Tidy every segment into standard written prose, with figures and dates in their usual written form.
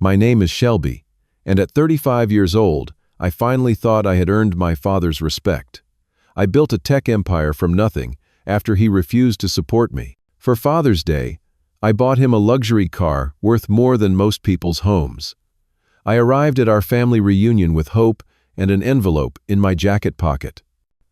My name is Shelby, and at 35 years old, I finally thought I had earned my father's respect. I built a tech empire from nothing after he refused to support me. For Father's Day, I bought him a luxury car worth more than most people's homes. I arrived at our family reunion with hope and an envelope in my jacket pocket.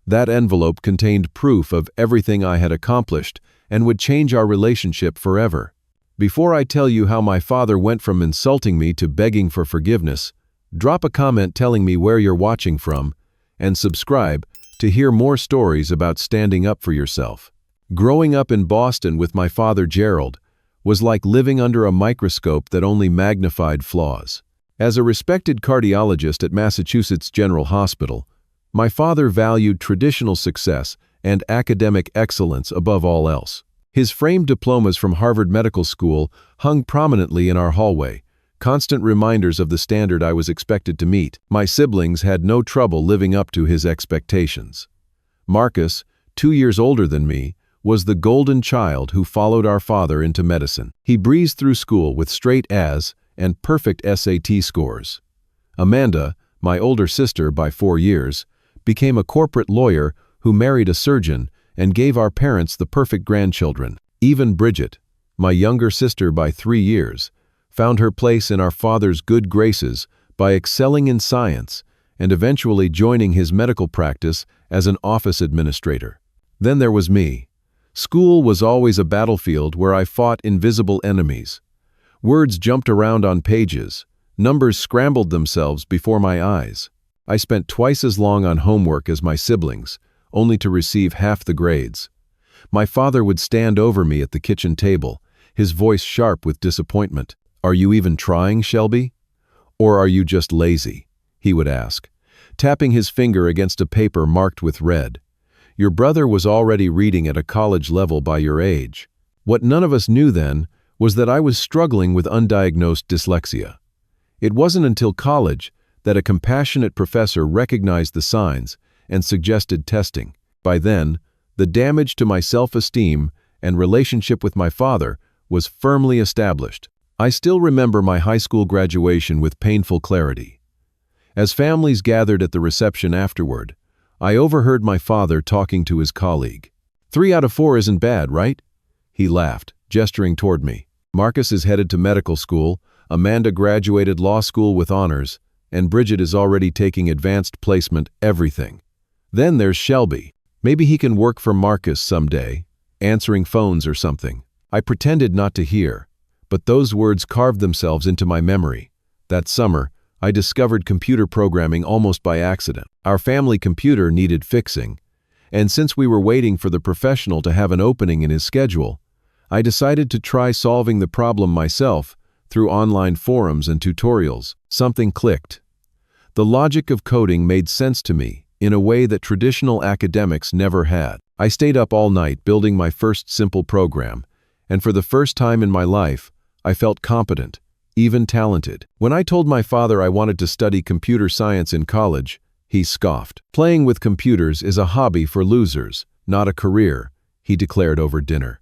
That envelope contained proof of everything I had accomplished and would change our relationship forever. Before I tell you how my father went from insulting me to begging for forgiveness, drop a comment telling me where you're watching from, and subscribe to hear more stories about standing up for yourself. Growing up in Boston with my father Gerald was like living under a microscope that only magnified flaws. As a respected cardiologist at Massachusetts General Hospital, my father valued traditional success and academic excellence above all else. His framed diplomas from Harvard Medical School hung prominently in our hallway, constant reminders of the standard I was expected to meet. My siblings had no trouble living up to his expectations. Marcus, 2 years older than me, was the golden child who followed our father into medicine. He breezed through school with straight A's and perfect SAT scores. Amanda, my older sister by 4 years, became a corporate lawyer who married a surgeon and gave our parents the perfect grandchildren. Even Bridget, my younger sister by 3 years, found her place in our father's good graces by excelling in science and eventually joining his medical practice as an office administrator. Then there was me. School was always a battlefield where I fought invisible enemies. Words jumped around on pages, numbers scrambled themselves before my eyes. I spent twice as long on homework as my siblings, only to receive half the grades. My father would stand over me at the kitchen table, his voice sharp with disappointment. "Are you even trying, Shelby? Or are you just lazy?" he would ask, tapping his finger against a paper marked with red. "Your brother was already reading at a college level by your age." What none of us knew then was that I was struggling with undiagnosed dyslexia. It wasn't until college that a compassionate professor recognized the signs and suggested testing. By then, the damage to my self-esteem and relationship with my father was firmly established. I still remember my high school graduation with painful clarity. As families gathered at the reception afterward, I overheard my father talking to his colleague. 3 out of 4 isn't bad, right?" He laughed, gesturing toward me. "Marcus is headed to medical school, Amanda graduated law school with honors, and Bridget is already taking advanced placement everything. Then there's Shelby. Maybe he can work for Marcus someday, answering phones or something." I pretended not to hear, but those words carved themselves into my memory. That summer, I discovered computer programming almost by accident. Our family computer needed fixing, and since we were waiting for the professional to have an opening in his schedule, I decided to try solving the problem myself through online forums and tutorials. Something clicked. The logic of coding made sense to me in a way that traditional academics never had. I stayed up all night building my first simple program, and for the first time in my life, I felt competent, even talented. When I told my father I wanted to study computer science in college, he scoffed. "Playing with computers is a hobby for losers, not a career," he declared over dinner.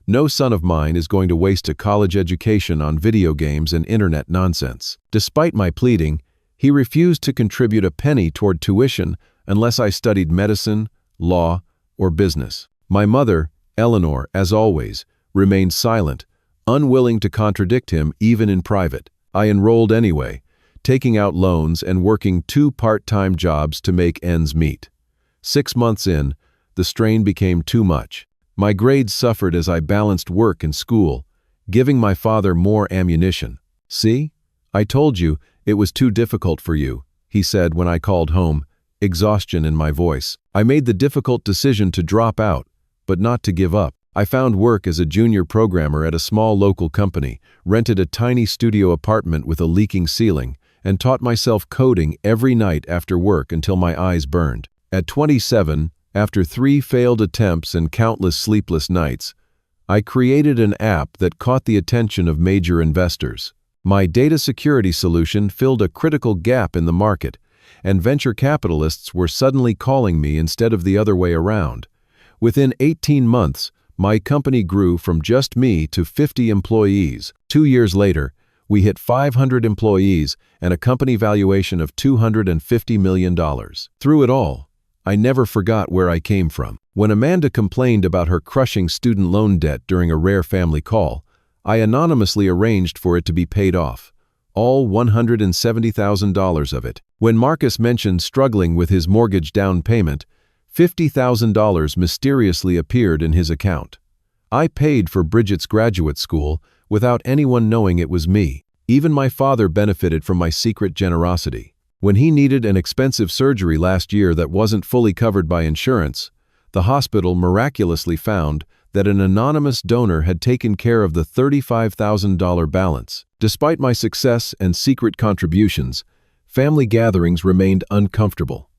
"No son of mine is going to waste a college education on video games and internet nonsense." Despite my pleading, he refused to contribute a penny toward tuition unless I studied medicine, law, or business. My mother, Eleanor, as always, remained silent, unwilling to contradict him even in private. I enrolled anyway, taking out loans and working 2 part-time jobs to make ends meet. 6 months in, the strain became too much. My grades suffered as I balanced work and school, giving my father more ammunition. "See? I told you it was too difficult for you," he said when I called home, exhaustion in my voice. I made the difficult decision to drop out, but not to give up. I found work as a junior programmer at a small local company, rented a tiny studio apartment with a leaking ceiling, and taught myself coding every night after work until my eyes burned. At 27, after 3 failed attempts and countless sleepless nights, I created an app that caught the attention of major investors. My data security solution filled a critical gap in the market, and venture capitalists were suddenly calling me instead of the other way around. Within 18 months, my company grew from just me to 50 employees. 2 years later, We hit 500 employees and a company valuation of $250 million. Through it all, I never forgot where I came from. When Amanda complained about her crushing student loan debt during a rare family call, I anonymously arranged for it to be paid off, all $170,000 of it. When Marcus mentioned struggling with his mortgage down payment, $50,000 mysteriously appeared in his account. I paid for Bridget's graduate school without anyone knowing it was me. Even my father benefited from my secret generosity. When he needed an expensive surgery last year that wasn't fully covered by insurance, the hospital miraculously found that an anonymous donor had taken care of the $35,000 balance. Despite my success and secret contributions, family gatherings remained uncomfortable.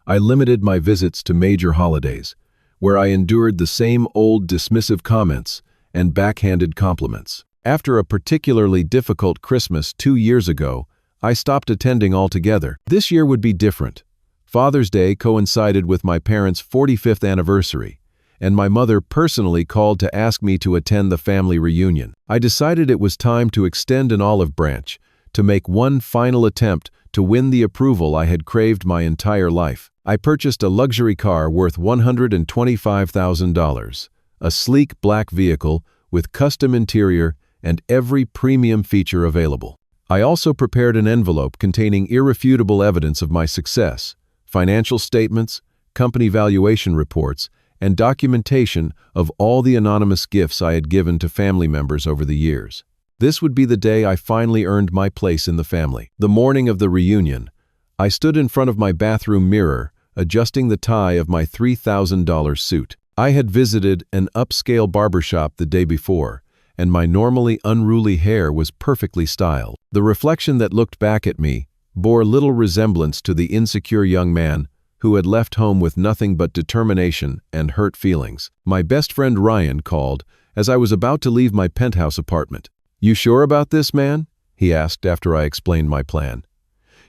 I limited my visits to major holidays, where I endured the same old dismissive comments and backhanded compliments. After a particularly difficult Christmas 2 years ago, I stopped attending altogether. This year would be different. Father's Day coincided with my parents' 45th anniversary, and my mother personally called to ask me to attend the family reunion. I decided it was time to extend an olive branch, to make one final attempt to win the approval I had craved my entire life. I purchased a luxury car worth $125,000, a sleek black vehicle with custom interior and every premium feature available. I also prepared an envelope containing irrefutable evidence of my success, financial statements, company valuation reports, and documentation of all the anonymous gifts I had given to family members over the years. This would be the day I finally earned my place in the family. The morning of the reunion, I stood in front of my bathroom mirror, adjusting the tie of my $3,000 suit. I had visited an upscale barbershop the day before, and my normally unruly hair was perfectly styled. The reflection that looked back at me bore little resemblance to the insecure young man who had left home with nothing but determination and hurt feelings. My best friend Ryan called as I was about to leave my penthouse apartment. "You sure about this, man?" he asked after I explained my plan.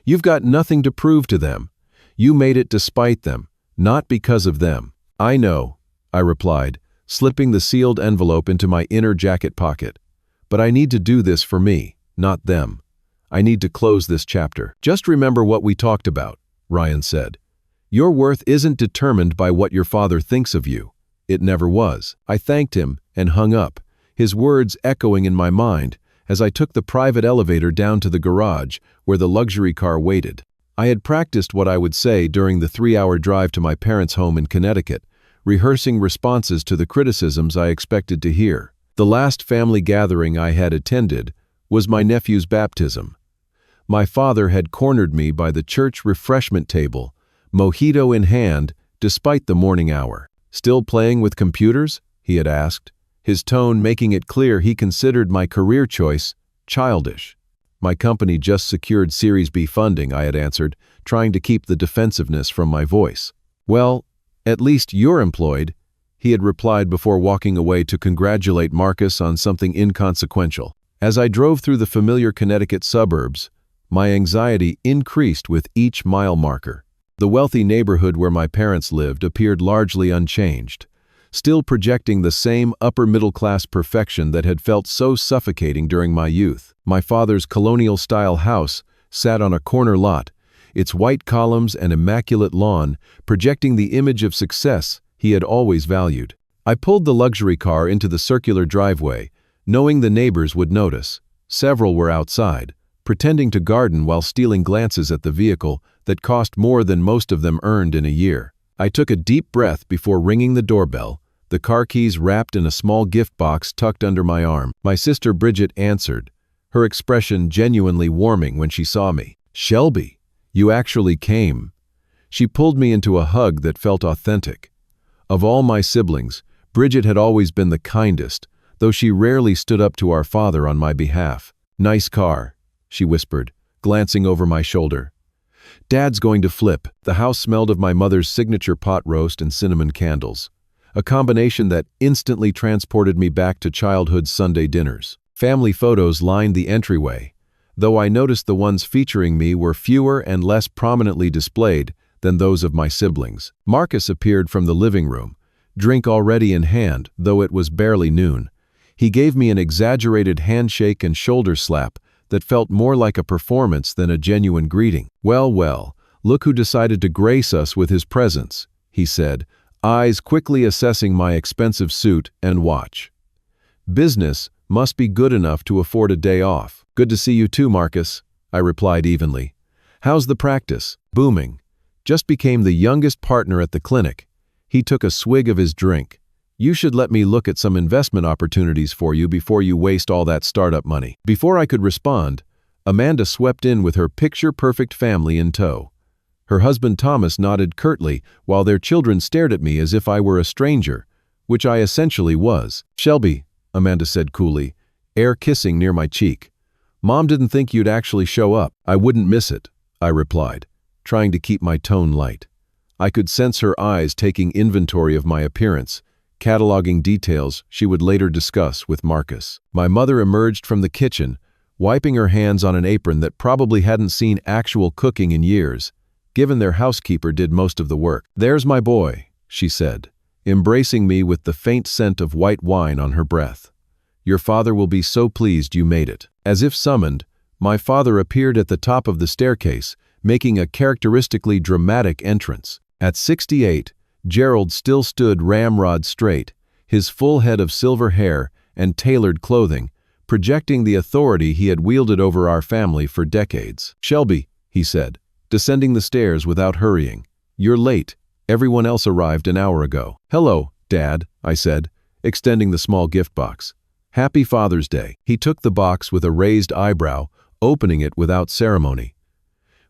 "You've got nothing to prove to them. You made it despite them, not because of them." "I know," I replied, slipping the sealed envelope into my inner jacket pocket. "But I need to do this for me, not them. I need to close this chapter." "Just remember what we talked about," Ryan said. "Your worth isn't determined by what your father thinks of you. It never was." I thanked him and hung up, his words echoing in my mind as I took the private elevator down to the garage where the luxury car waited. I had practiced what I would say during the 3-hour drive to my parents' home in Connecticut, rehearsing responses to the criticisms I expected to hear. The last family gathering I had attended was my nephew's baptism. My father had cornered me by the church refreshment table, mojito in hand, despite the morning hour. "Still playing with computers?" he had asked, his tone making it clear he considered my career choice childish. "My company just secured Series B funding," I had answered, trying to keep the defensiveness from my voice. "Well, at least you're employed," he had replied before walking away to congratulate Marcus on something inconsequential. As I drove through the familiar Connecticut suburbs, my anxiety increased with each mile marker. The wealthy neighborhood where my parents lived appeared largely unchanged, still projecting the same upper-middle-class perfection that had felt so suffocating during my youth. My father's colonial-style house sat on a corner lot, its white columns and immaculate lawn projecting the image of success he had always valued. I pulled the luxury car into the circular driveway, knowing the neighbors would notice. Several were outside, pretending to garden while stealing glances at the vehicle that cost more than most of them earned in a year. I took a deep breath before ringing the doorbell, the car keys wrapped in a small gift box tucked under my arm. My sister Bridget answered, her expression genuinely warming when she saw me. "Shelby, you actually came." She pulled me into a hug that felt authentic. Of all my siblings, Bridget had always been the kindest, though she rarely stood up to our father on my behalf. "Nice car," she whispered, glancing over my shoulder. "Dad's going to flip." The house smelled of my mother's signature pot roast and cinnamon candles, a combination that instantly transported me back to childhood's Sunday dinners. Family photos lined the entryway, though I noticed the ones featuring me were fewer and less prominently displayed than those of my siblings. Marcus appeared from the living room, drink already in hand, though it was barely noon. He gave me an exaggerated handshake and shoulder slap that felt more like a performance than a genuine greeting. "Well, well, look who decided to grace us with his presence," he said, eyes quickly assessing my expensive suit and watch. "Business must be good enough to afford a day off." "Good to see you too, Marcus," I replied evenly. "How's the practice?" "Booming. Just became the youngest partner at the clinic." He took a swig of his drink. "You should let me look at some investment opportunities for you before you waste all that startup money." Before I could respond, Amanda swept in with her picture-perfect family in tow. Her husband Thomas nodded curtly while their children stared at me as if I were a stranger, which I essentially was. "Shelby," Amanda said coolly, air kissing near my cheek, "Mom didn't think you'd actually show up." "I wouldn't miss it," I replied, trying to keep my tone light. I could sense her eyes taking inventory of my appearance, cataloging details she would later discuss with Marcus. My mother emerged from the kitchen, wiping her hands on an apron that probably hadn't seen actual cooking in years, given their housekeeper did most of the work. "There's my boy," she said, embracing me with the faint scent of white wine on her breath. "Your father will be so pleased you made it." As if summoned, my father appeared at the top of the staircase, making a characteristically dramatic entrance. At 68, Gerald still stood ramrod straight, his full head of silver hair and tailored clothing, projecting the authority he had wielded over our family for decades. "Shelby," he said, descending the stairs without hurrying. "You're late. Everyone else arrived an hour ago." "Hello, Dad," I said, extending the small gift box. "Happy Father's Day." He took the box with a raised eyebrow, opening it without ceremony.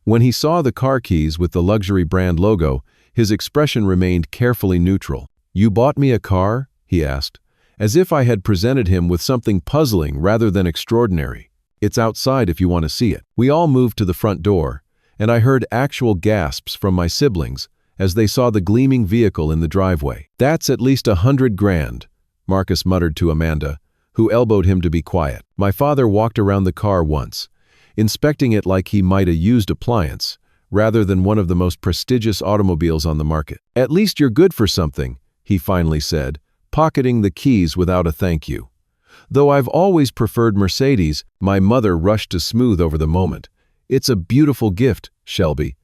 When he saw the car keys with the luxury brand logo, his expression remained carefully neutral. "You bought me a car?" he asked, as if I had presented him with something puzzling rather than extraordinary. "It's outside if you want to see it." We all moved to the front door, and I heard actual gasps from my siblings as they saw the gleaming vehicle in the driveway. "That's at least $100,000, Marcus muttered to Amanda, who elbowed him to be quiet. My father walked around the car once, inspecting it like he might a used appliance, rather than one of the most prestigious automobiles on the market. "At least you're good for something," he finally said, pocketing the keys without a thank you. "Though I've always preferred Mercedes," my mother rushed to smooth over the moment. "It's a beautiful gift, Shelby.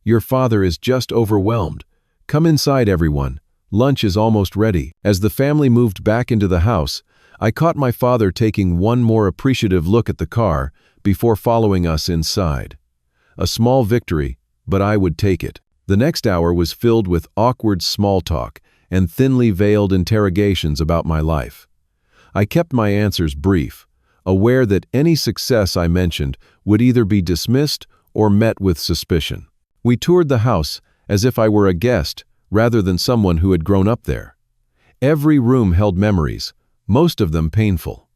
Your father is just overwhelmed. Come inside, everyone. Lunch is almost ready." As the family moved back into the house, I caught my father taking one more appreciative look at the car before following us inside. A small victory, but I would take it. The next hour was filled with awkward small talk and thinly veiled interrogations about my life. I kept my answers brief, aware that any success I mentioned would either be dismissed or met with suspicion. We toured the house as if I were a guest rather than someone who had grown up there. Every room held memories, most of them painful.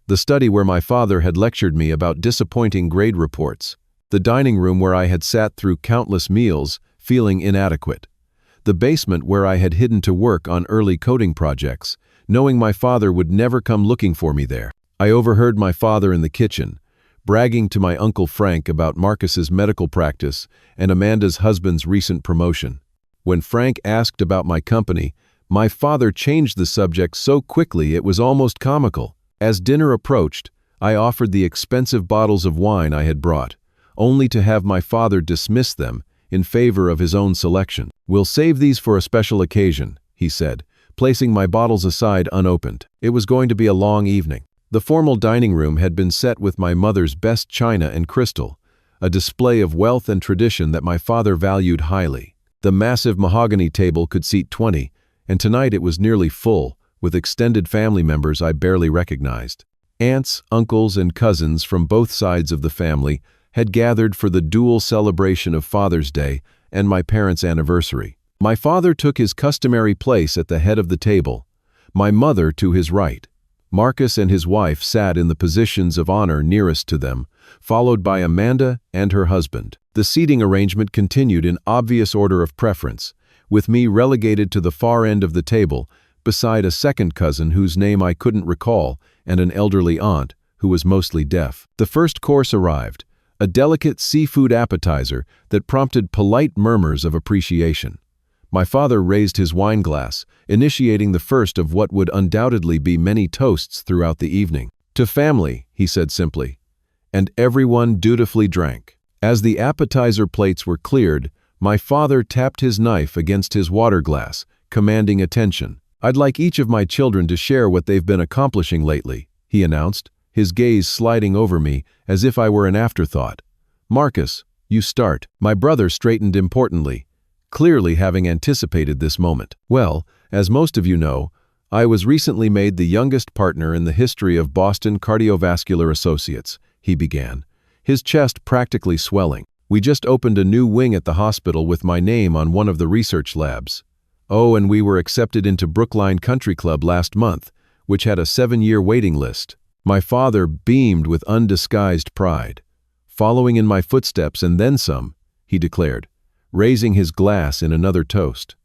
The study where my father had lectured me about disappointing grade reports. The dining room where I had sat through countless meals, feeling inadequate. The basement where I had hidden to work on early coding projects, knowing my father would never come looking for me there. I overheard my father in the kitchen, bragging to my Uncle Frank about Marcus's medical practice and Amanda's husband's recent promotion. When Frank asked about my company, my father changed the subject so quickly it was almost comical. As dinner approached, I offered the expensive bottles of wine I had brought, only to have my father dismiss them in favor of his own selection. "We'll save these for a special occasion," he said, placing my bottles aside unopened. It was going to be a long evening. The formal dining room had been set with my mother's best china and crystal, a display of wealth and tradition that my father valued highly. The massive mahogany table could seat 20, and tonight it was nearly full, with extended family members I barely recognized. Aunts, uncles, and cousins from both sides of the family had gathered for the dual celebration of Father's Day and my parents' anniversary. My father took his customary place at the head of the table, my mother to his right. Marcus and his wife sat in the positions of honor nearest to them, followed by Amanda and her husband. The seating arrangement continued in obvious order of preference, with me relegated to the far end of the table, beside a second cousin whose name I couldn't recall and an elderly aunt who was mostly deaf. The first course arrived, a delicate seafood appetizer that prompted polite murmurs of appreciation. My father raised his wine glass, initiating the first of what would undoubtedly be many toasts throughout the evening. "To family," he said simply. and everyone dutifully drank. As the appetizer plates were cleared, my father tapped his knife against his water glass, commanding attention. "I'd like each of my children to share what they've been accomplishing lately," he announced, his gaze sliding over me as if I were an afterthought. "Marcus, you start." My brother straightened importantly, clearly having anticipated this moment. "Well, as most of you know, I was recently made the youngest partner in the history of Boston Cardiovascular Associates," he began, his chest practically swelling. "We just opened a new wing at the hospital with my name on one of the research labs. Oh, and we were accepted into Brookline Country Club last month, which had a 7-year waiting list." My father beamed with undisguised pride. "Following in my footsteps and then some," he declared, raising his glass in another toast.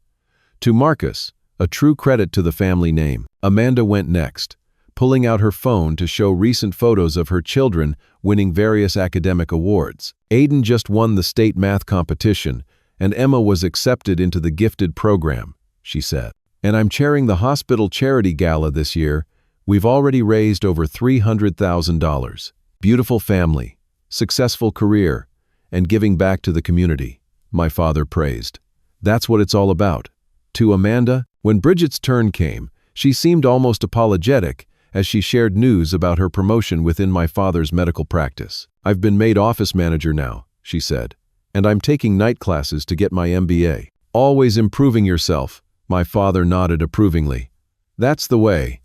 "To Marcus, a true credit to the family name." Amanda went next, pulling out her phone to show recent photos of her children winning various academic awards. "Aiden just won the state math competition, and Emma was accepted into the gifted program," she said. "And I'm chairing the hospital charity gala this year. We've already raised over $300,000. Beautiful family, successful career, and giving back to the community," my father praised. "That's what it's all about." To Amanda, when Bridget's turn came, she seemed almost apologetic as she shared news about her promotion within my father's medical practice. "I've been made office manager now," she said, "and I'm taking night classes to get my MBA." "Always improving yourself," my father nodded approvingly. "That's the way."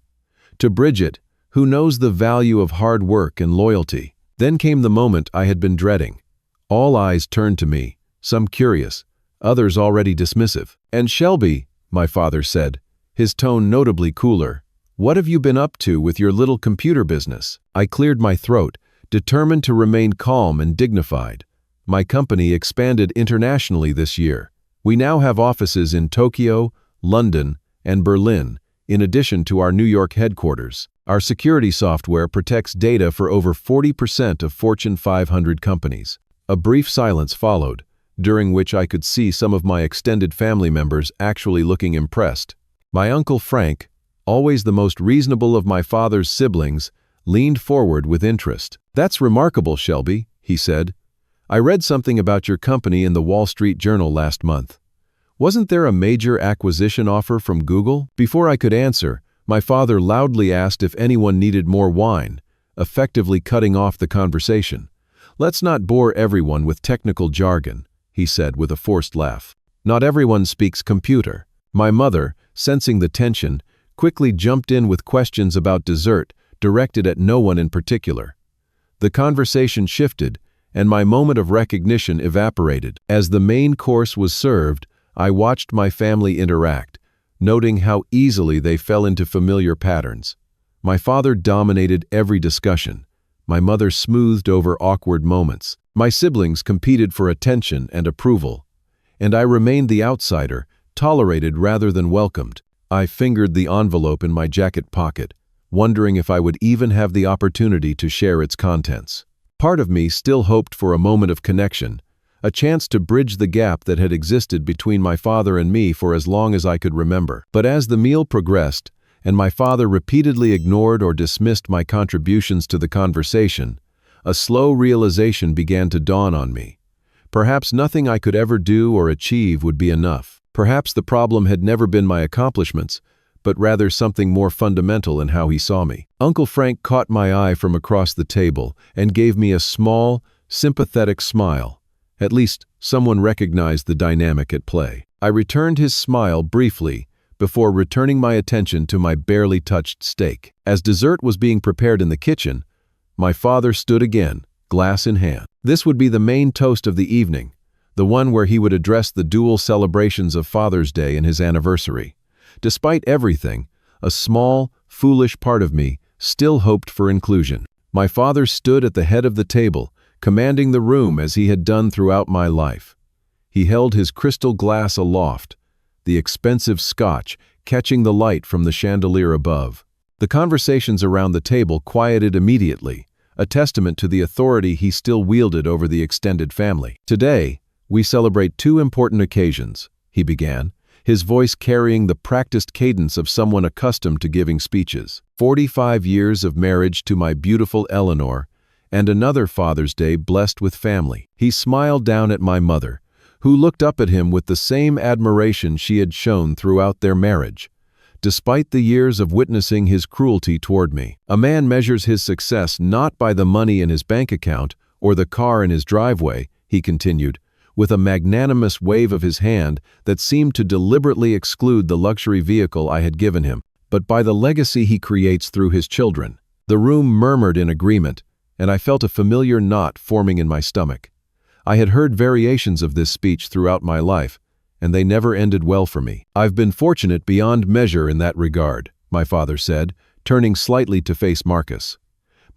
To Bridget, who knows the value of hard work and loyalty. Then came the moment I had been dreading. All eyes turned to me, some curious, others already dismissive. "And Shelby," my father said, his tone notably cooler, "what have you been up to with your little computer business?" I cleared my throat, determined to remain calm and dignified. "My company expanded internationally this year. We now have offices in Tokyo, London, and Berlin, in addition to our New York headquarters. Our security software protects data for over 40% of Fortune 500 companies." A brief silence followed, during which I could see some of my extended family members actually looking impressed. My Uncle Frank, always the most reasonable of my father's siblings, leaned forward with interest. "That's remarkable, Shelby," he said. "I read something about your company in the Wall Street Journal last month. Wasn't there a major acquisition offer from Google?" Before I could answer, my father loudly asked if anyone needed more wine, effectively cutting off the conversation. "Let's not bore everyone with technical jargon," he said with a forced laugh. "Not everyone speaks computer." My mother, sensing the tension, quickly jumped in with questions about dessert, directed at no one in particular. The conversation shifted, and my moment of recognition evaporated. As the main course was served, I watched my family interact, noting how easily they fell into familiar patterns. My father dominated every discussion. My mother smoothed over awkward moments. My siblings competed for attention and approval, and I remained the outsider, tolerated rather than welcomed. I fingered the envelope in my jacket pocket, wondering if I would even have the opportunity to share its contents. Part of me still hoped for a moment of connection, a chance to bridge the gap that had existed between my father and me for as long as I could remember. But as the meal progressed, and my father repeatedly ignored or dismissed my contributions to the conversation, a slow realization began to dawn on me. Perhaps nothing I could ever do or achieve would be enough. Perhaps the problem had never been my accomplishments, but rather something more fundamental in how he saw me. Uncle Frank caught my eye from across the table and gave me a small, sympathetic smile. At least, someone recognized the dynamic at play. I returned his smile briefly before returning my attention to my barely touched steak. As dessert was being prepared in the kitchen, my father stood again, glass in hand. This would be the main toast of the evening, the one where he would address the dual celebrations of Father's Day and his anniversary. Despite everything, a small, foolish part of me still hoped for inclusion. My father stood at the head of the table, commanding the room as he had done throughout my life. He held his crystal glass aloft, the expensive scotch catching the light from the chandelier above. The conversations around the table quieted immediately, a testament to the authority he still wielded over the extended family. "Today, we celebrate two important occasions," he began, his voice carrying the practiced cadence of someone accustomed to giving speeches. 45 years of marriage to my beautiful Eleanor, and another Father's Day blessed with family. He smiled down at my mother, who looked up at him with the same admiration she had shown throughout their marriage. Despite the years of witnessing his cruelty toward me, a man measures his success not by the money in his bank account or the car in his driveway, he continued, with a magnanimous wave of his hand that seemed to deliberately exclude the luxury vehicle I had given him, but by the legacy he creates through his children. The room murmured in agreement, and I felt a familiar knot forming in my stomach. I had heard variations of this speech throughout my life, and they never ended well for me. "I've been fortunate beyond measure in that regard," my father said, turning slightly to face Marcus.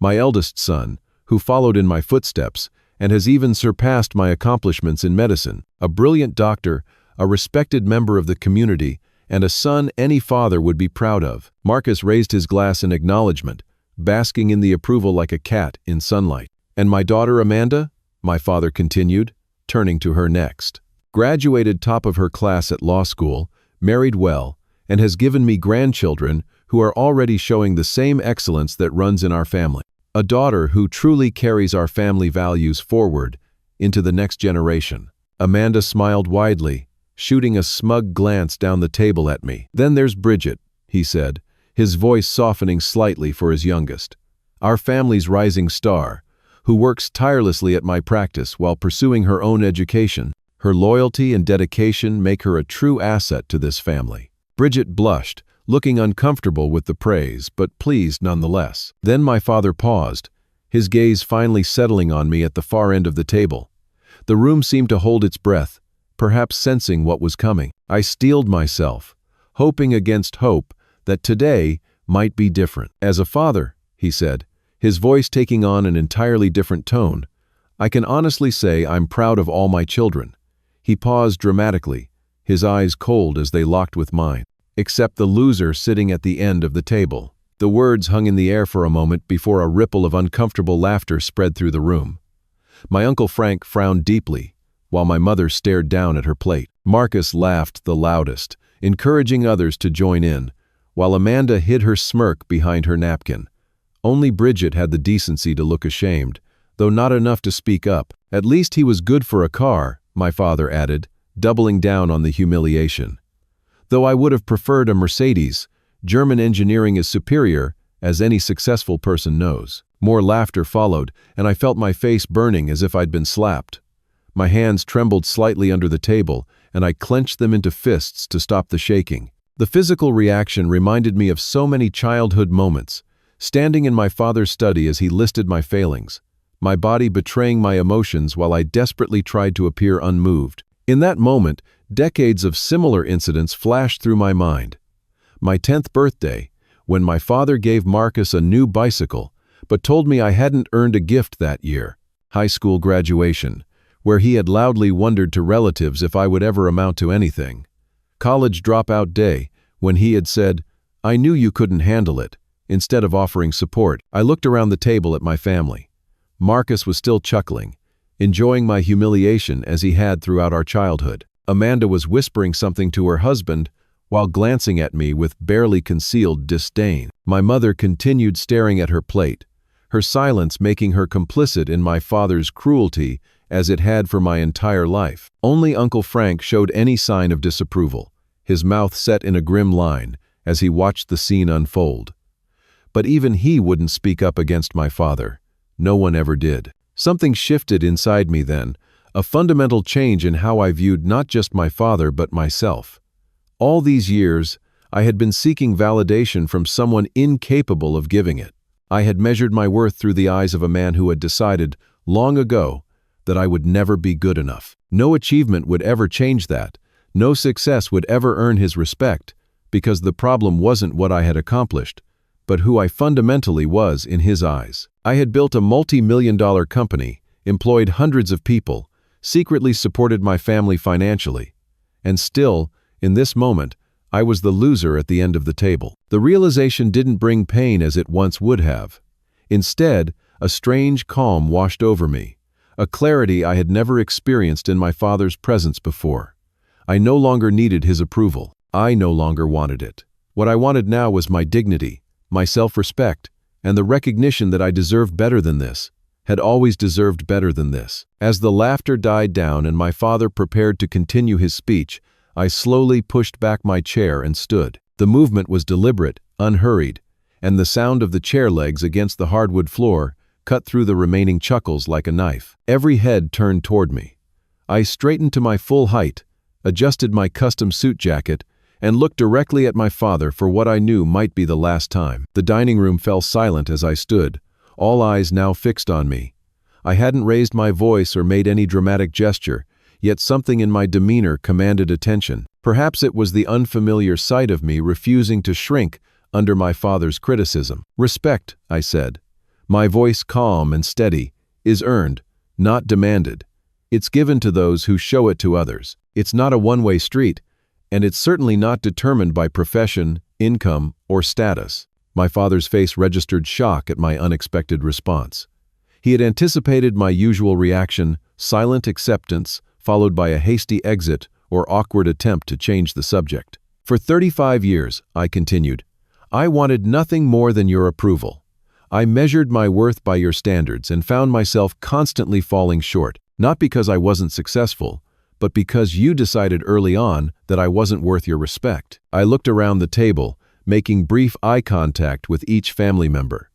"My eldest son, who followed in my footsteps, and has even surpassed my accomplishments in medicine, a brilliant doctor, a respected member of the community, and a son any father would be proud of." Marcus raised his glass in acknowledgement, basking in the approval like a cat in sunlight. "And my daughter Amanda?" my father continued, turning to her next. "Graduated top of her class at law school, married well, and has given me grandchildren who are already showing the same excellence that runs in our family. A daughter who truly carries our family values forward into the next generation." Amanda smiled widely, shooting a smug glance down the table at me. "Then there's Bridget," he said, his voice softening slightly for his youngest. "Our family's rising star, who works tirelessly at my practice while pursuing her own education. Her loyalty and dedication make her a true asset to this family." Bridget blushed, looking uncomfortable with the praise, but pleased nonetheless. Then my father paused, his gaze finally settling on me at the far end of the table. The room seemed to hold its breath, perhaps sensing what was coming. I steeled myself, hoping against hope that today might be different. "As a father," he said, his voice taking on an entirely different tone, "I can honestly say I'm proud of all my children." He paused dramatically, his eyes cold as they locked with mine. "Except the loser sitting at the end of the table." The words hung in the air for a moment before a ripple of uncomfortable laughter spread through the room. My Uncle Frank frowned deeply, while my mother stared down at her plate. Marcus laughed the loudest, encouraging others to join in, while Amanda hid her smirk behind her napkin. Only Bridget had the decency to look ashamed, though not enough to speak up. "At least he was good for a car," my father added, doubling down on the humiliation. "Though I would have preferred a Mercedes, German engineering is superior, as any successful person knows." More laughter followed, and I felt my face burning as if I'd been slapped. My hands trembled slightly under the table, and I clenched them into fists to stop the shaking. The physical reaction reminded me of so many childhood moments, standing in my father's study as he listed my failings, my body betraying my emotions while I desperately tried to appear unmoved. In that moment, decades of similar incidents flashed through my mind. My 10th birthday, when my father gave Marcus a new bicycle, but told me I hadn't earned a gift that year. High school graduation, where he had loudly wondered to relatives if I would ever amount to anything. College dropout day, when he had said, "I knew you couldn't handle it," instead of offering support. I looked around the table at my family. Marcus was still chuckling, enjoying my humiliation as he had throughout our childhood. Amanda was whispering something to her husband while glancing at me with barely concealed disdain. My mother continued staring at her plate, her silence making her complicit in my father's cruelty as it had for my entire life. Only Uncle Frank showed any sign of disapproval, his mouth set in a grim line as he watched the scene unfold. But even he wouldn't speak up against my father. No one ever did. Something shifted inside me then, a fundamental change in how I viewed not just my father but myself. All these years, I had been seeking validation from someone incapable of giving it. I had measured my worth through the eyes of a man who had decided, long ago, that I would never be good enough. No achievement would ever change that. No success would ever earn his respect, because the problem wasn't what I had accomplished, but who I fundamentally was in his eyes. I had built a multi-million-dollar company, employed hundreds of people, secretly supported my family financially, and still, in this moment, I was the loser at the end of the table. The realization didn't bring pain as it once would have. Instead, a strange calm washed over me, a clarity I had never experienced in my father's presence before. I no longer needed his approval. I no longer wanted it. What I wanted now was my dignity, my self-respect, and the recognition that I deserved better than this. had always deserved better than this. As the laughter died down and my father prepared to continue his speech, I slowly pushed back my chair and stood. The movement was deliberate, unhurried, and the sound of the chair legs against the hardwood floor cut through the remaining chuckles like a knife. Every head turned toward me. I straightened to my full height, adjusted my custom suit jacket, and looked directly at my father for what I knew might be the last time. The dining room fell silent as I stood, all eyes now fixed on me. I hadn't raised my voice or made any dramatic gesture, yet something in my demeanor commanded attention. Perhaps it was the unfamiliar sight of me refusing to shrink under my father's criticism. "Respect," I said, my voice calm and steady, "is earned, not demanded. It's given to those who show it to others. It's not a one-way street, and it's certainly not determined by profession, income, or status." My father's face registered shock at my unexpected response. He had anticipated my usual reaction, silent acceptance, followed by a hasty exit or awkward attempt to change the subject. "For 35 years, I continued, I wanted nothing more than your approval. I measured my worth by your standards and found myself constantly falling short, not because I wasn't successful, but because you decided early on that I wasn't worth your respect." I looked around the table, making brief eye contact with each family member.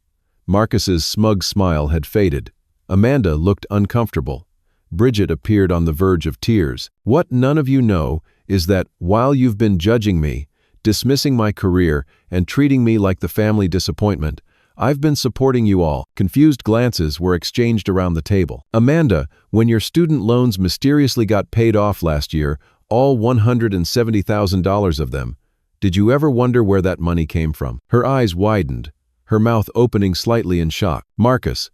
Marcus's smug smile had faded. Amanda looked uncomfortable. Bridget appeared on the verge of tears. "What none of you know is that while you've been judging me, dismissing my career, and treating me like the family disappointment, I've been supporting you all." Confused glances were exchanged around the table. "Amanda, when your student loans mysteriously got paid off last year, all $170,000 of them, did you ever wonder where that money came from?" Her eyes widened, her mouth opening slightly in shock. "Marcus,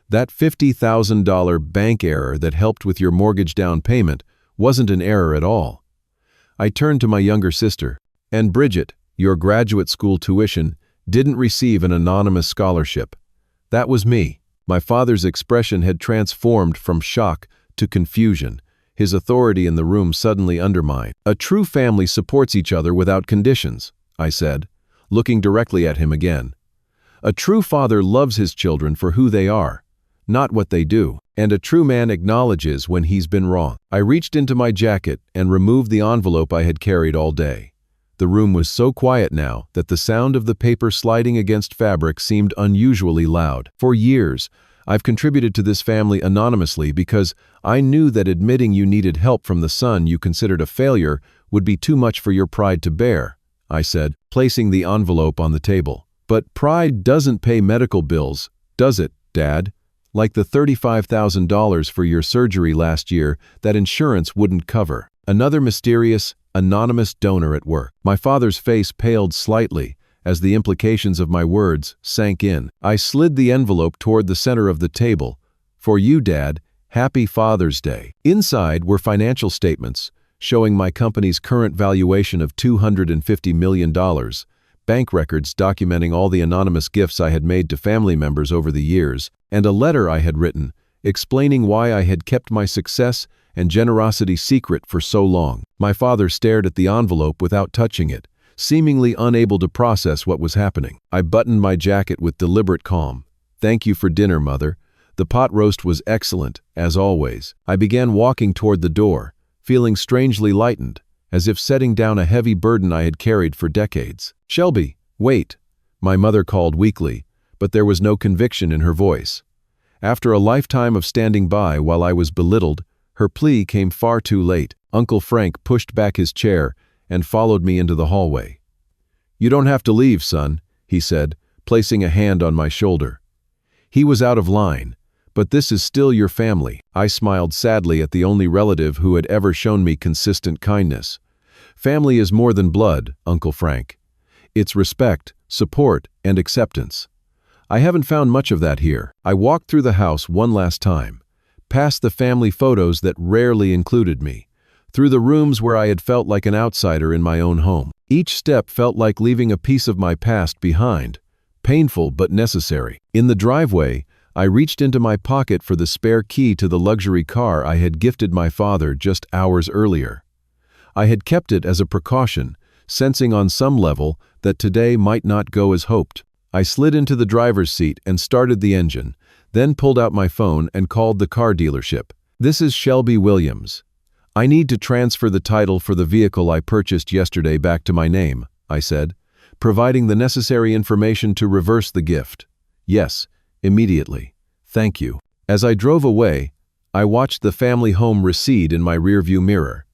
that $50,000 bank error that helped with your mortgage down payment wasn't an error at all." I turned to my younger sister. "And Bridget, your graduate school tuition didn't receive an anonymous scholarship. That was me." My father's expression had transformed from shock to confusion, his authority in the room suddenly undermined. "A true family supports each other without conditions," I said, looking directly at him again. "A true father loves his children for who they are, not what they do. And a true man acknowledges when he's been wrong." I reached into my jacket and removed the envelope I had carried all day. The room was so quiet now that the sound of the paper sliding against fabric seemed unusually loud. For years, I've contributed to this family anonymously because I knew that admitting you needed help from the son you considered a failure would be too much for your pride to bear, I said, placing the envelope on the table. "But pride doesn't pay medical bills, does it, Dad? Like the $35,000 for your surgery last year that insurance wouldn't cover." Another mysterious, anonymous donor at work. My father's face paled slightly as the implications of my words sank in. I slid the envelope toward the center of the table. "For you, Dad, Happy Father's Day." Inside were financial statements showing my company's current valuation of $250 million, bank records documenting all the anonymous gifts I had made to family members over the years, and a letter I had written explaining why I had kept my success and generosity secret for so long. My father stared at the envelope without touching it, seemingly unable to process what was happening. I buttoned my jacket with deliberate calm. "Thank you for dinner, Mother. The pot roast was excellent, as always." I began walking toward the door, feeling strangely lightened, as if setting down a heavy burden I had carried for decades. "Shelby, wait," my mother called weakly, but there was no conviction in her voice. After a lifetime of standing by while I was belittled, her plea came far too late. Uncle Frank pushed back his chair and followed me into the hallway. "You don't have to leave, son," he said, placing a hand on my shoulder. He was out of line, but this is still your family. I smiled sadly at the only relative who had ever shown me consistent kindness. "Family is more than blood, Uncle Frank. It's respect, support, and acceptance. I haven't found much of that here." I walked through the house one last time, past the family photos that rarely included me, through the rooms where I had felt like an outsider in my own home. Each step felt like leaving a piece of my past behind, painful but necessary. In the driveway, I reached into my pocket for the spare key to the luxury car I had gifted my father just hours earlier. I had kept it as a precaution, sensing on some level that today might not go as hoped. I slid into the driver's seat and started the engine, then pulled out my phone and called the car dealership. "This is Shelby Williams. I need to transfer the title for the vehicle I purchased yesterday back to my name," I said, providing the necessary information to reverse the gift. "Yes, immediately. Thank you." As I drove away, I watched the family home recede in my rearview mirror.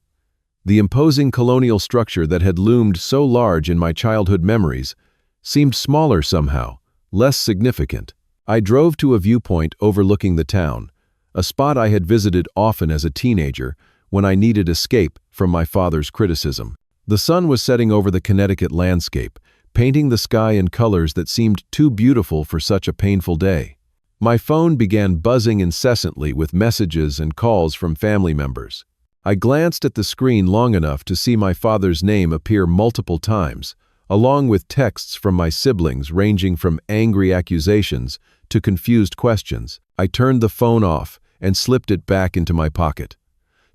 The imposing colonial structure that had loomed so large in my childhood memories seemed smaller somehow, less significant. I drove to a viewpoint overlooking the town, a spot I had visited often as a teenager when I needed escape from my father's criticism. The sun was setting over the Connecticut landscape, painting the sky in colors that seemed too beautiful for such a painful day. My phone began buzzing incessantly with messages and calls from family members. I glanced at the screen long enough to see my father's name appear multiple times, along with texts from my siblings ranging from angry accusations to confused questions. I turned the phone off and slipped it back into my pocket.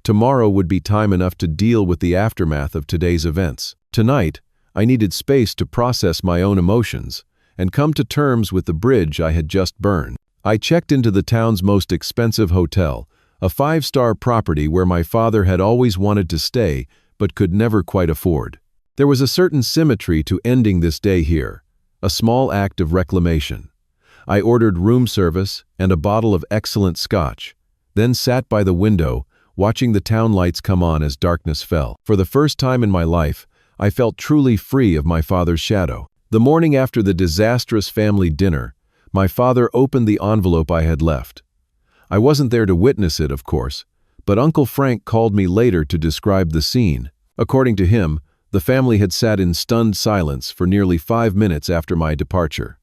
Tomorrow would be time enough to deal with the aftermath of today's events. Tonight, I needed space to process my own emotions and come to terms with the bridge I had just burned. I checked into the town's most expensive hotel, a 5-star property where my father had always wanted to stay but could never quite afford. There was a certain symmetry to ending this day here, a small act of reclamation. I ordered room service and a bottle of excellent scotch, then sat by the window, watching the town lights come on as darkness fell. For the first time in my life, I felt truly free of my father's shadow. The morning after the disastrous family dinner, my father opened the envelope I had left. I wasn't there to witness it, of course, but Uncle Frank called me later to describe the scene. According to him, the family had sat in stunned silence for nearly 5 minutes after my departure.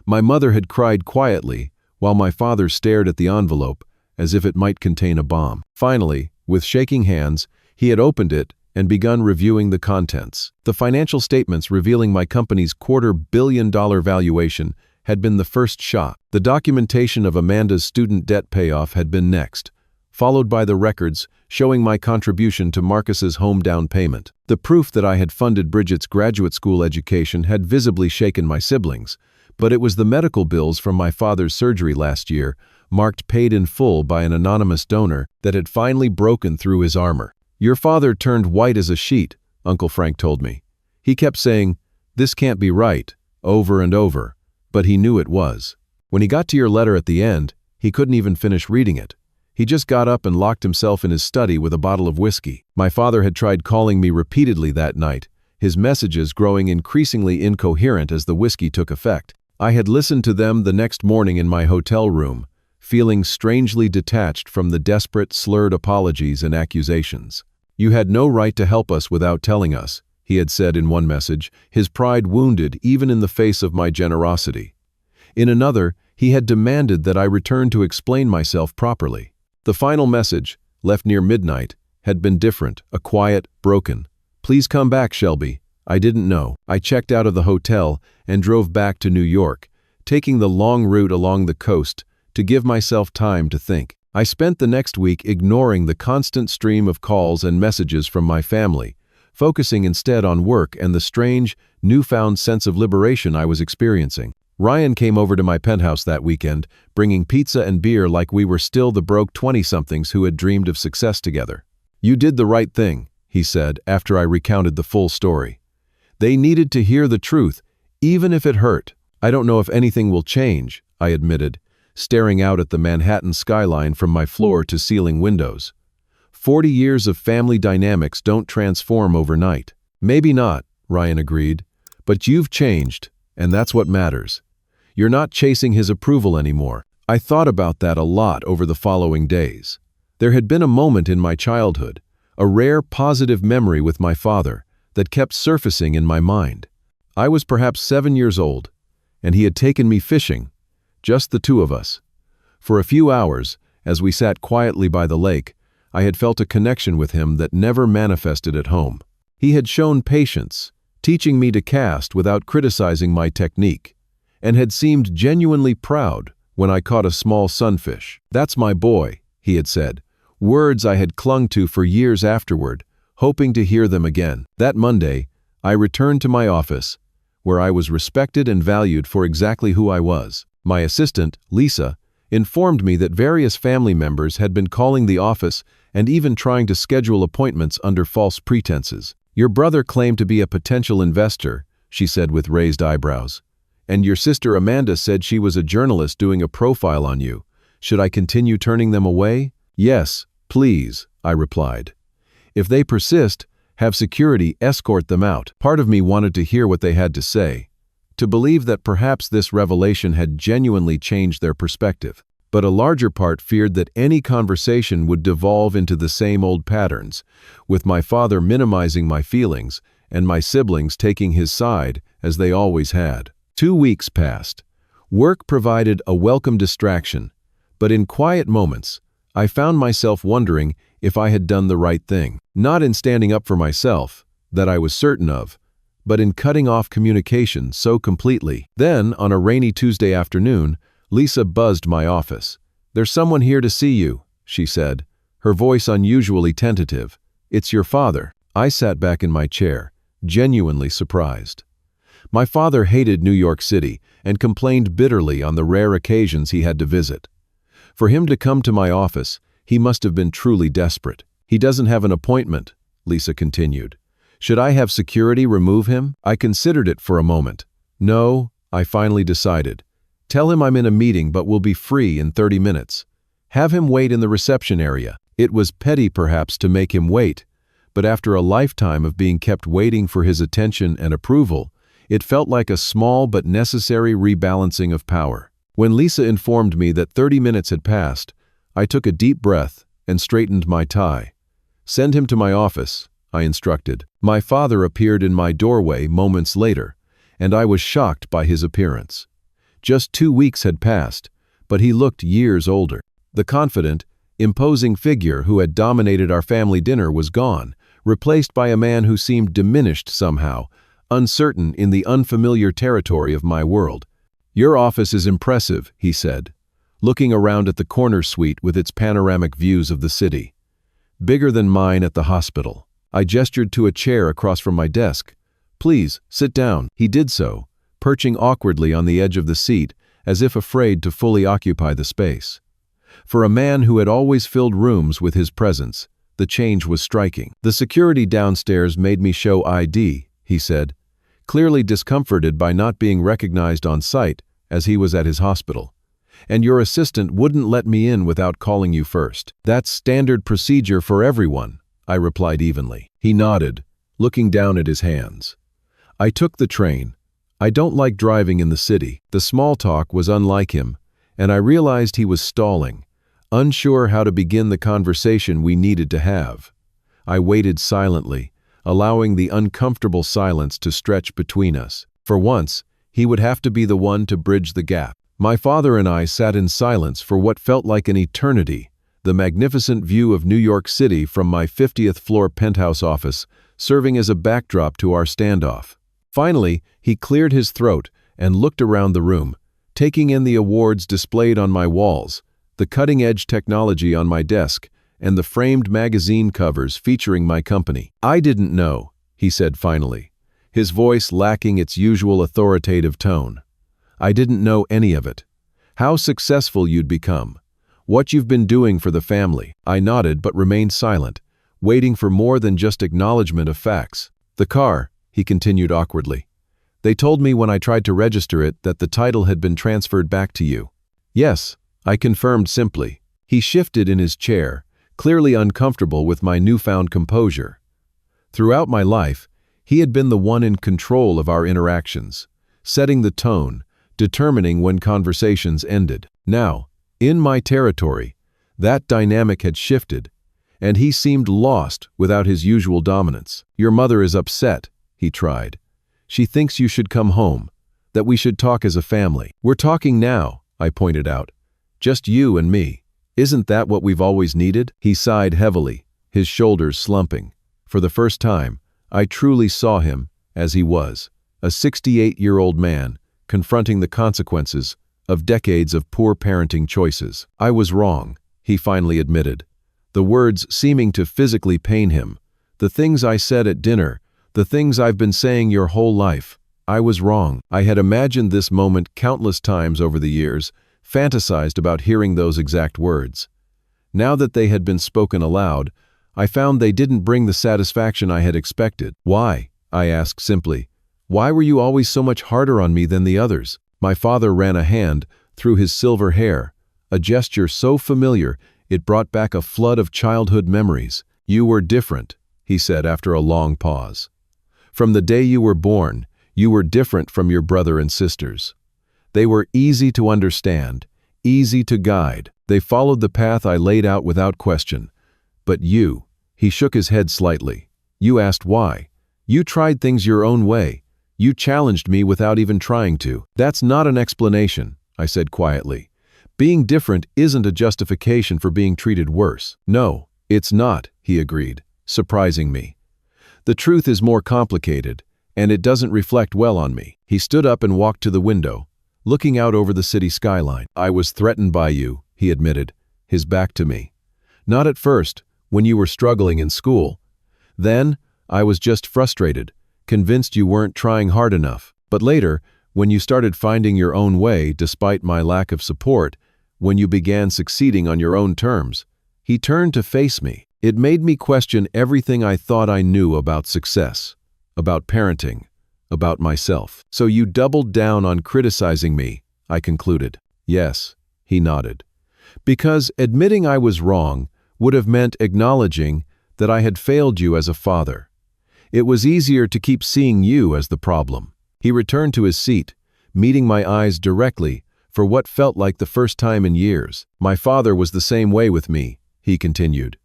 My mother had cried quietly, while my father stared at the envelope as if it might contain a bomb. Finally, with shaking hands, he had opened it and begun reviewing the contents. The financial statements revealing my company's $250 million valuation had been the first shot. The documentation of Amanda's student debt payoff had been next, followed by the records showing my contribution to Marcus's home down payment. The proof that I had funded Bridget's graduate school education had visibly shaken my siblings, but it was the medical bills from my father's surgery last year, marked paid in full by an anonymous donor, that had finally broken through his armor. "Your father turned white as a sheet," Uncle Frank told me. He kept saying, "This can't be right," over and over, but he knew it was. When he got to your letter at the end, he couldn't even finish reading it. He just got up and locked himself in his study with a bottle of whiskey. My father had tried calling me repeatedly that night, his messages growing increasingly incoherent as the whiskey took effect. I had listened to them the next morning in my hotel room, feeling strangely detached from the desperate, slurred apologies and accusations. "You had no right to help us without telling us," he had said in one message, his pride wounded even in the face of my generosity. In another, he had demanded that I return to explain myself properly. The final message, left near midnight, had been different, a quiet, broken, "Please come back, Shelby. I didn't know." I checked out of the hotel and drove back to New York, taking the long route along the coast to give myself time to think. I spent the next week ignoring the constant stream of calls and messages from my family, focusing instead on work and the strange, newfound sense of liberation I was experiencing. Ryan came over to my penthouse that weekend, bringing pizza and beer like we were still the broke 20-somethings who had dreamed of success together. "You did the right thing," he said after I recounted the full story. "They needed to hear the truth, even if it hurt." "I don't know if anything will change," I admitted, staring out at the Manhattan skyline from my floor-to-ceiling windows. 40 years of family dynamics don't transform overnight. "Maybe not," Ryan agreed, "but you've changed, and that's what matters. You're not chasing his approval anymore." I thought about that a lot over the following days. There had been a moment in my childhood, a rare positive memory with my father, that kept surfacing in my mind. I was perhaps 7 years old, and he had taken me fishing, just the two of us. For a few hours, as we sat quietly by the lake, I had felt a connection with him that never manifested at home. He had shown patience, teaching me to cast without criticizing my technique, and had seemed genuinely proud when I caught a small sunfish. "That's my boy," he had said, words I had clung to for years afterward, hoping to hear them again. That Monday, I returned to my office, where I was respected and valued for exactly who I was. My assistant, Lisa, informed me that various family members had been calling the office and even trying to schedule appointments under false pretenses. "Your brother claimed to be a potential investor," she said with raised eyebrows. "And your sister Amanda said she was a journalist doing a profile on you. Should I continue turning them away?" "Yes, please," I replied. "If they persist, have security escort them out." Part of me wanted to hear what they had to say, to believe that perhaps this revelation had genuinely changed their perspective. But a larger part feared that any conversation would devolve into the same old patterns, with my father minimizing my feelings and my siblings taking his side as they always had. 2 weeks passed. Work provided a welcome distraction, but in quiet moments, I found myself wondering if I had done the right thing. Not in standing up for myself, that I was certain of, but in cutting off communication so completely. Then, on a rainy Tuesday afternoon, Lisa buzzed my office. "There's someone here to see you," she said, her voice unusually tentative. "It's your father." I sat back in my chair, genuinely surprised. My father hated New York City and complained bitterly on the rare occasions he had to visit. For him to come to my office, he must have been truly desperate. "He doesn't have an appointment," Lisa continued. "Should I have security remove him?" I considered it for a moment. "No," I finally decided. "Tell him I'm in a meeting but will be free in 30 minutes. Have him wait in the reception area." It was petty perhaps to make him wait, but after a lifetime of being kept waiting for his attention and approval, it felt like a small but necessary rebalancing of power. When Lisa informed me that 30 minutes had passed, I took a deep breath and straightened my tie. "Send him to my office," I instructed. My father appeared in my doorway moments later, and I was shocked by his appearance. Just 2 weeks had passed, but he looked years older. The confident, imposing figure who had dominated our family dinner was gone, replaced by a man who seemed diminished somehow, uncertain in the unfamiliar territory of my world. "Your office is impressive," he said, looking around at the corner suite with its panoramic views of the city. "Bigger than mine at the hospital." I gestured to a chair across from my desk. "Please, sit down." He did so, perching awkwardly on the edge of the seat, as if afraid to fully occupy the space. For a man who had always filled rooms with his presence, the change was striking. "The security downstairs made me show ID," he said, clearly discomforted by not being recognized on site as he was at his hospital. "And your assistant wouldn't let me in without calling you first." "That's standard procedure for everyone," I replied evenly. He nodded, looking down at his hands. I took the train. I don't like driving in the city. The small talk was unlike him, and I realized he was stalling, unsure how to begin the conversation we needed to have. I waited silently, allowing the uncomfortable silence to stretch between us. For once, he would have to be the one to bridge the gap. My father and I sat in silence for what felt like an eternity, the magnificent view of New York City from my 50th floor penthouse office serving as a backdrop to our standoff. Finally, he cleared his throat and looked around the room, taking in the awards displayed on my walls, the cutting-edge technology on my desk, and the framed magazine covers featuring my company. "I didn't know," he said finally, his voice lacking its usual authoritative tone. "I didn't know any of it. How successful you'd become. What you've been doing for the family." I nodded but remained silent, waiting for more than just acknowledgement of facts. "The car," he continued awkwardly. "They told me when I tried to register it that the title had been transferred back to you." "Yes," I confirmed simply. He shifted in his chair, clearly uncomfortable with my newfound composure. Throughout my life, he had been the one in control of our interactions, setting the tone, determining when conversations ended. Now, in my territory, that dynamic had shifted, and he seemed lost without his usual dominance. "Your mother is upset," he tried. "She thinks you should come home, that we should talk as a family." "We're talking now," I pointed out. "Just you and me. Isn't that what we've always needed?" He sighed heavily, his shoulders slumping. For the first time, I truly saw him as he was, a 68-year-old man confronting the consequences of decades of poor parenting choices. "I was wrong," he finally admitted, the words seeming to physically pain him. "The things I said at dinner, the things I've been saying your whole life, I was wrong." I had imagined this moment countless times over the years, fantasized about hearing those exact words. Now that they had been spoken aloud, I found they didn't bring the satisfaction I had expected. "Why?" I asked simply. "Why were you always so much harder on me than the others?" My father ran a hand through his silver hair, a gesture so familiar it brought back a flood of childhood memories. "You were different," he said after a long pause. "From the day you were born, you were different from your brother and sisters. They were easy to understand, easy to guide. They followed the path I laid out without question. But you," he shook his head slightly, "you asked why. You tried things your own way. You challenged me without even trying to." "That's not an explanation," I said quietly. "Being different isn't a justification for being treated worse." "No, it's not," he agreed, surprising me. "The truth is more complicated, and it doesn't reflect well on me." He stood up and walked to the window, looking out over the city skyline. "I was threatened by you," he admitted, his back to me. "Not at first, when you were struggling in school. Then, I was just frustrated, convinced you weren't trying hard enough. But later, when you started finding your own way despite my lack of support, when you began succeeding on your own terms," he turned to face me. "It made me question everything I thought I knew about success, about parenting, about myself." "So you doubled down on criticizing me," I concluded. "Yes," he nodded. "Because admitting I was wrong would have meant acknowledging that I had failed you as a father. It was easier to keep seeing you as the problem." He returned to his seat, meeting my eyes directly for what felt like the first time in years. "My father was the same way with me," he continued.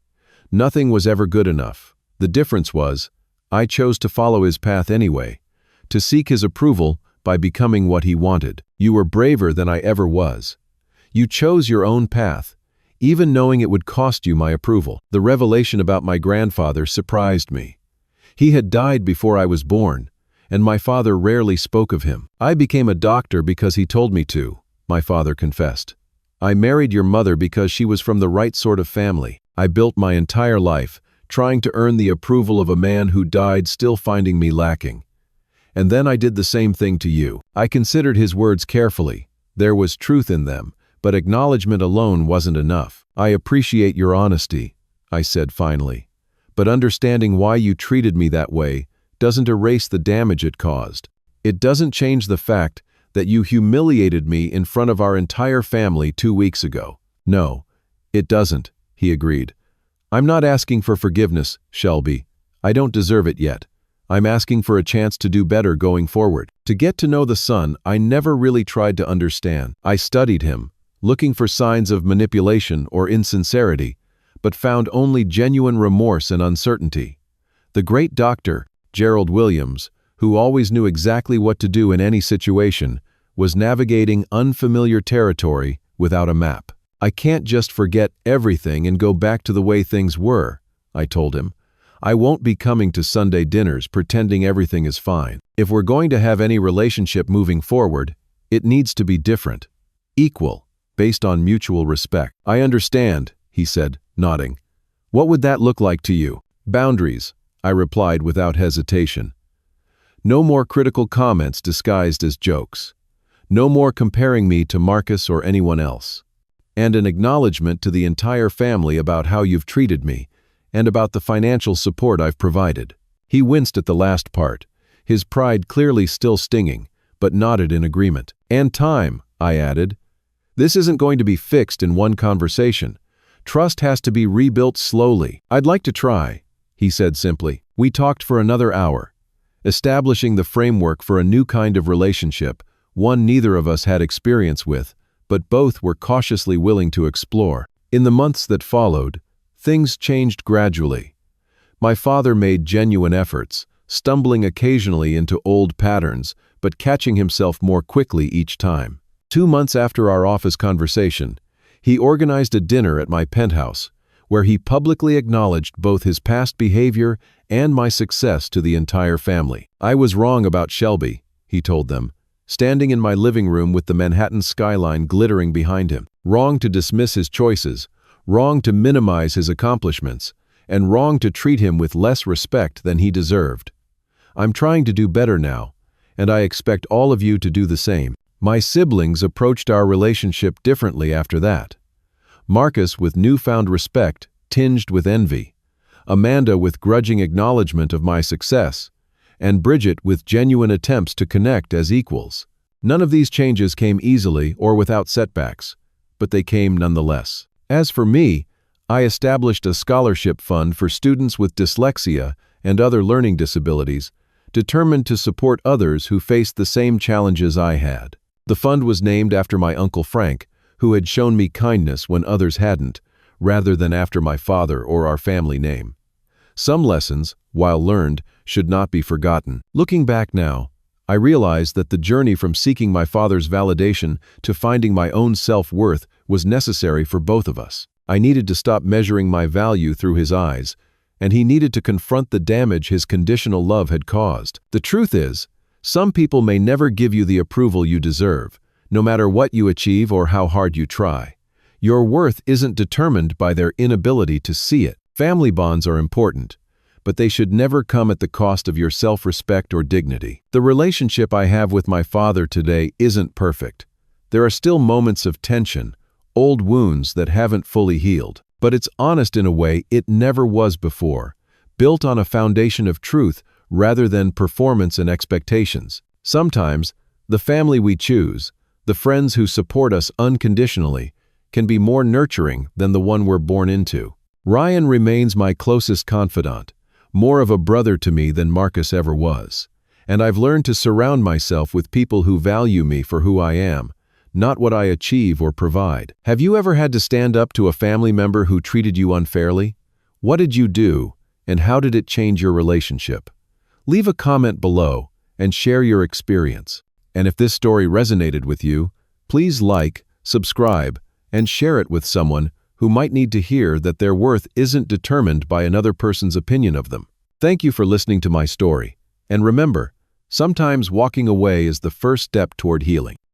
"Nothing was ever good enough. The difference was, I chose to follow his path anyway, to seek his approval by becoming what he wanted. You were braver than I ever was. You chose your own path, even knowing it would cost you my approval." The revelation about my grandfather surprised me. He had died before I was born, and my father rarely spoke of him. "I became a doctor because he told me to," my father confessed. "I married your mother because she was from the right sort of family. I built my entire life trying to earn the approval of a man who died still finding me lacking. And then I did the same thing to you." I considered his words carefully. There was truth in them, but acknowledgement alone wasn't enough. "I appreciate your honesty," I said finally. "But understanding why you treated me that way doesn't erase the damage it caused. It doesn't change the fact that you humiliated me in front of our entire family 2 weeks ago." "No, it doesn't," he agreed. "I'm not asking for forgiveness, Shelby. I don't deserve it yet. I'm asking for a chance to do better going forward. To get to know the son I never really tried to understand. I studied him, looking for signs of manipulation or insincerity, but found only genuine remorse and uncertainty. The great doctor, Gerald Williams, who always knew exactly what to do in any situation, was navigating unfamiliar territory without a map. "I can't just forget everything and go back to the way things were," I told him. "I won't be coming to Sunday dinners pretending everything is fine. If we're going to have any relationship moving forward, it needs to be different. Equal, based on mutual respect." "I understand," he said, nodding. "What would that look like to you?" "Boundaries," I replied without hesitation. "No more critical comments disguised as jokes. No more comparing me to Marcus or anyone else. And an acknowledgement to the entire family about how you've treated me, and about the financial support I've provided." He winced at the last part, his pride clearly still stinging, but nodded in agreement. "And time," I added. "This isn't going to be fixed in one conversation. Trust has to be rebuilt slowly." "I'd like to try," he said simply. We talked for another hour, establishing the framework for a new kind of relationship, one neither of us had experience with, but both were cautiously willing to explore. In the months that followed, things changed gradually. My father made genuine efforts, stumbling occasionally into old patterns, but catching himself more quickly each time. 2 months after our office conversation, he organized a dinner at my penthouse, where he publicly acknowledged both his past behavior and my success to the entire family. "I was wrong about Shelby," he told them, standing in my living room with the Manhattan skyline glittering behind him. "Wrong to dismiss his choices, wrong to minimize his accomplishments, and wrong to treat him with less respect than he deserved. I'm trying to do better now, and I expect all of you to do the same." My siblings approached our relationship differently after that. Marcus with newfound respect, tinged with envy. Amanda with grudging acknowledgement of my success. And Bridget with genuine attempts to connect as equals. None of these changes came easily or without setbacks, but they came nonetheless. As for me, I established a scholarship fund for students with dyslexia and other learning disabilities, determined to support others who faced the same challenges I had. The fund was named after my Uncle Frank, who had shown me kindness when others hadn't, rather than after my father or our family name. Some lessons, while learned, should not be forgotten. Looking back now, I realize that the journey from seeking my father's validation to finding my own self-worth was necessary for both of us. I needed to stop measuring my value through his eyes, and he needed to confront the damage his conditional love had caused. The truth is, some people may never give you the approval you deserve, no matter what you achieve or how hard you try. Your worth isn't determined by their inability to see it. Family bonds are important, but they should never come at the cost of your self-respect or dignity. The relationship I have with my father today isn't perfect. There are still moments of tension, old wounds that haven't fully healed. But it's honest in a way it never was before, built on a foundation of truth rather than performance and expectations. Sometimes, the family we choose, the friends who support us unconditionally, can be more nurturing than the one we're born into. Ryan remains my closest confidant, more of a brother to me than Marcus ever was, and I've learned to surround myself with people who value me for who I am, not what I achieve or provide. Have you ever had to stand up to a family member who treated you unfairly? What did you do, and how did it change your relationship? Leave a comment below and share your experience. And if this story resonated with you, please like, subscribe, and share it with someone who might need to hear that their worth isn't determined by another person's opinion of them. Thank you for listening to my story. And remember, sometimes walking away is the first step toward healing.